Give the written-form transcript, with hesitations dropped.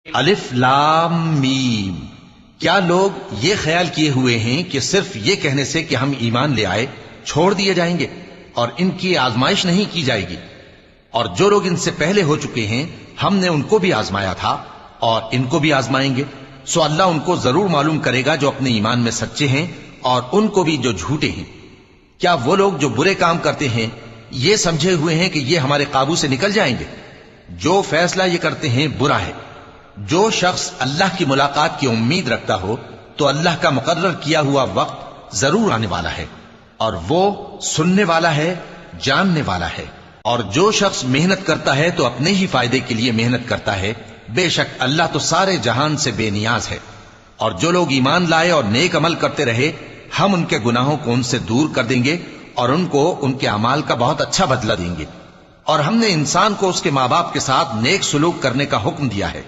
الف لام میم۔ کیا لوگ یہ خیال کیے ہوئے ہیں کہ صرف یہ کہنے سے کہ ہم ایمان لے آئے چھوڑ دیے جائیں گے اور ان کی آزمائش نہیں کی جائے گی؟ اور جو لوگ ان سے پہلے ہو چکے ہیں ہم نے ان کو بھی آزمایا تھا اور ان کو بھی آزمائیں گے، سو اللہ ان کو ضرور معلوم کرے گا جو اپنے ایمان میں سچے ہیں اور ان کو بھی جو جھوٹے ہیں۔ کیا وہ لوگ جو برے کام کرتے ہیں یہ سمجھے ہوئے ہیں کہ یہ ہمارے قابو سے نکل جائیں گے؟ جو فیصلہ یہ کرتے ہیں برا ہے۔ جو شخص اللہ کی ملاقات کی امید رکھتا ہو تو اللہ کا مقرر کیا ہوا وقت ضرور آنے والا ہے، اور وہ سننے والا ہے، جاننے والا ہے۔ اور جو شخص محنت کرتا ہے تو اپنے ہی فائدے کے لیے محنت کرتا ہے، بے شک اللہ تو سارے جہان سے بے نیاز ہے۔ اور جو لوگ ایمان لائے اور نیک عمل کرتے رہے ہم ان کے گناہوں کو ان سے دور کر دیں گے اور ان کو ان کے اعمال کا بہت اچھا بدلہ دیں گے۔ اور ہم نے انسان کو اس کے ماں باپ کے ساتھ نیک سلوک کرنے کا حکم دیا ہے۔